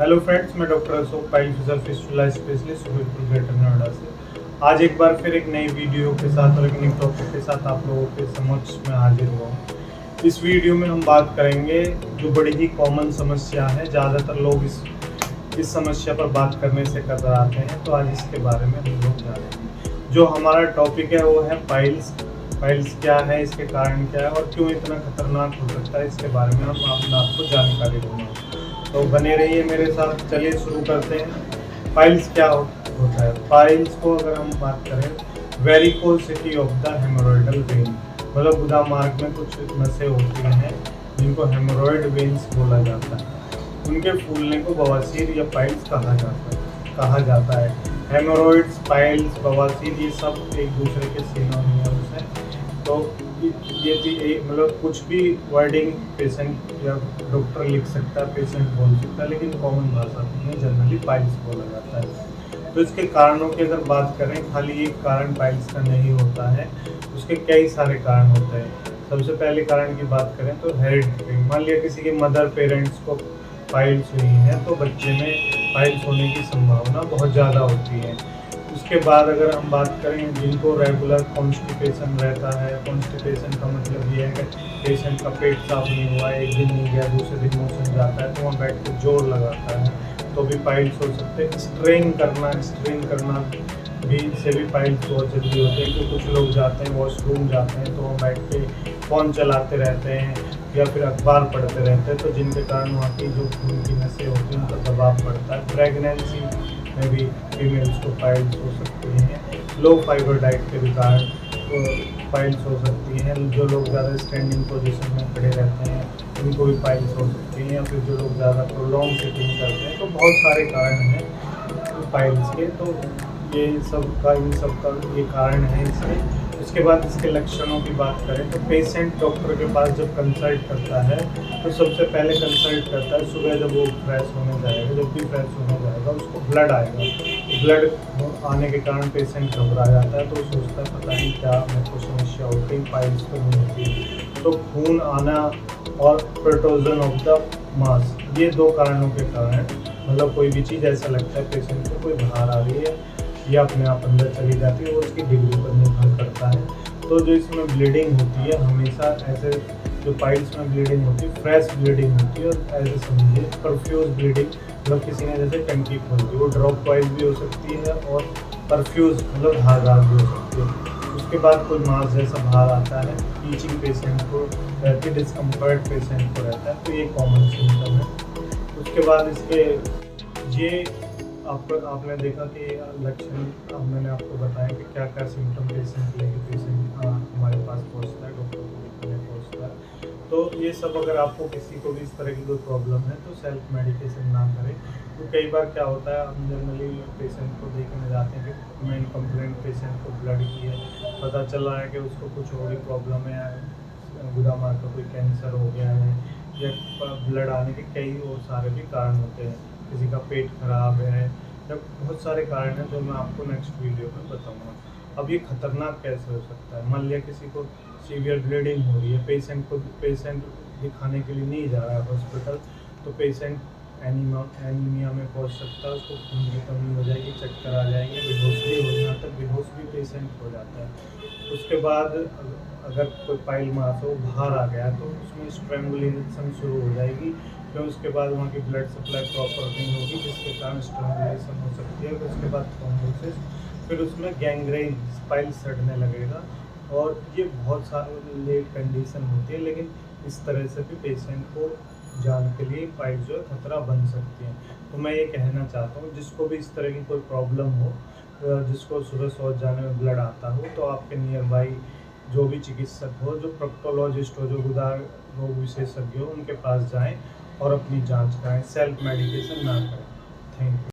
Hello friends, मैं doctor Ashok pile फिजियोफिस्टुला specialist Suberpur Greater Noida से आज एक बार फिर एक नई वीडियो के साथ और एक नई टॉपिक के साथ आप लोगों के समक्ष में हाजिर हुआ हूँ। इस वीडियो में हम बात करेंगे जो बड़ी ही कॉमन समस्या है, ज़्यादातर लोग इस समस्या पर बात करने से कतराते हैं, तो आज इसके बारे में हम लोग जानेंगे। जो हमारा टॉपिक है वो है पाइल्स। पाइल्स क्या है, इसके कारण क्या है और क्यों इतना खतरनाक हो सकता है, इसके बारे में हम आपको जानकारी दूंगा। तो बने रहिए मेरे साथ। चलिए शुरू करते हैं। पाइल्स क्या होता है? पाइल्स को अगर हम बात करें, वेरिकोसिटी ऑफ द हेमोरॉइडल वेन, मतलब गुदा मार्ग में कुछ नसें होती हैं जिनको हेमोरॉइड वेन्स बोला जाता है। उनके फूलने को बवासीर या पाइल्स कहा जाता है। हेमोरॉइड्स, पाइल्स, बवासीर ये सब एक दूसरे के सिनोनिम्स हैं। तो ये मतलब कुछ भी वर्डिंग पेशेंट या डॉक्टर लिख सकता है, पेशेंट बोल सकता है, लेकिन कॉमन भाषा में जनरली पाइल्स बोला जाता है। तो इसके कारणों की अगर बात करें, खाली एक कारण पाइल्स का नहीं होता है, उसके कई सारे कारण होते हैं। सबसे पहले कारण की बात करें तो हेरिडिटरी। मान लिया किसी के मदर पेरेंट्स को पाइल्स हुई है तो बच्चे में पाइल्स होने की संभावना बहुत ज़्यादा होती है। उसके बाद अगर हम बात करें जिनको रेगुलर कॉन्स्टिपेशन रहता है, कॉन्स्टिपेशन का मतलब ये है कि पेशेंट का पेट साफ नहीं हुआ, एक दिन नहीं गया, दूसरे दिन मोशन जाता है, तो वहाँ बैठ के जोर लगाता है तो भी पाइल्स हो सकते हैं। स्ट्रेन करना भी से भी पाइल्स बहुत जल्दी होते हैं। क्योंकि कुछ लोग जाते हैं, वॉशरूम जाते हैं, तो वहाँ बैठ के फ़ोन चलाते रहते हैं या फिर अखबार पढ़ते रहते हैं, तो जिनके कारण वहाँ की जो खून की नसें होती हैं उन पर दबाव पड़ता है। प्रेगनेंसी में भी फीमेल्स को पाइल्स हो सकती हैं। लो फाइबर डाइट के भी कारण पाइल्स हो सकती हैं। जो लोग ज़्यादा स्टैंडिंग पोजीशन में खड़े रहते हैं उनको भी पाइल्स हो सकती हैं, या फिर जो लोग ज़्यादा प्रोलॉन्ग सिटिंग करते हैं। तो बहुत सारे कारण हैं पाइल्स के। तो इन सब का ये कारण है इसके। उसके बाद इसके लक्षणों की बात करें तो पेशेंट डॉक्टर के पास जब कंसल्ट करता है तो सबसे पहले कंसल्ट करता है सुबह, जब वो फ्रेश होने जाएगा, जब भी फ्रेश होने जाएगा उसको ब्लड आएगा। ब्लड आने के कारण पेशेंट घबरा जाता है, तो वो सोचता है पता नहीं क्या मेरे को समस्या होती है, पाइल्स तो नहीं होती। तो खून आना और प्रोटोजन ऑफ द मास, ये दो कारणों के कारण, मतलब कोई भी चीज़ ऐसा लगता है पेशेंट को कोई बाहर आ रही है या अपने आप अंदर चली जाती है, वो उसकी डिग्री पर निर्भर करता है। तो जो इसमें ब्लीडिंग होती है, हमेशा ऐसे जो पाइल्स में ब्लीडिंग होती है, फ्रेश ब्लीडिंग होती है, और ऐसे समझिए परफ्यूज ब्लीडिंग, मतलब किसी ने जैसे टंकी खोल दी, वो ड्रॉप वाइज भी हो सकती है और परफ्यूज मतलब धारदार भी हो सकती है। उसके बाद कोई मास जैसा बाहर आता है, टीचिंग पेशेंट को रहती है, डिस्कम्फर्ट पेशेंट को रहता है, तो ये कॉमन सिम्टम है। उसके बाद इसके ये आपने देखा कि लक्षण, अब मैंने आपको बताया कि क्या क्या सिम्टम पेशेंट हमारे पास पहुंचता है, डॉक्टर को दिखाने पहुंचता है। तो ये सब अगर आपको किसी को भी इस तरह की कोई प्रॉब्लम है तो सेल्फ मेडिकेशन ना करें। तो कई बार क्या होता है, हम जनरली पेशेंट को देखने जाते हैं कि मेन कंप्लेंट पेशेंट को ब्लड की है, पता चल रहा है कि उसको कुछ और ही प्रॉब्लम है, गुदा मार्ग का कोई कैंसर हो गया है, या ब्लड आने के कई और सारे भी कारण होते हैं, किसी का पेट खराब है, जब बहुत सारे कारण हैं जो मैं आपको नेक्स्ट वीडियो में बताऊंगा। अब ये खतरनाक कैसे हो सकता है? मान लिया किसी को सीवियर ब्लीडिंग हो रही है, पेशेंट दिखाने के लिए नहीं जा रहा है हॉस्पिटल, तो पेशेंट एनीमिया में पहुंच सकता है, उसको खून की कमी हो जाएगी, चक्कर आ जाएंगे, बेहोश भी हो जाता है, बेहोश भी पेशेंट हो जाता है। उसके बाद अगर कोई पाइल मास हो बाहर आ गया तो उसमें स्ट्रेंगुलेशन शुरू हो जाएगी। फिर उसके बाद वहाँ की ब्लड सप्लाई प्रॉपर नहीं होगी, जिसके कारण स्ट्रेंगुलेशन हो सकती है। उसके बाद थ्रोम्बोसिस, फिर उसमें गैंग्रेन, पाइल सड़ने लगेगा, और ये बहुत सारे लेट कंडीशन होती है। लेकिन इस तरह से भी पेशेंट को जान के लिए पाइल जो है खतरा बन सकती है। तो मैं ये कहना चाहता हूँ, जिसको भी इस तरह की कोई प्रॉब्लम हो, जिसको सुबह शौच जाने में ब्लड आता हो, तो आपके नियर बाई जो भी चिकित्सक हो, जो प्रोक्टोलॉजिस्ट हो, जो गुदा रोग विशेषज्ञ हो, उनके पास जाएं और अपनी जांच कराएं। सेल्फ मेडिकेशन ना करें। Thank you.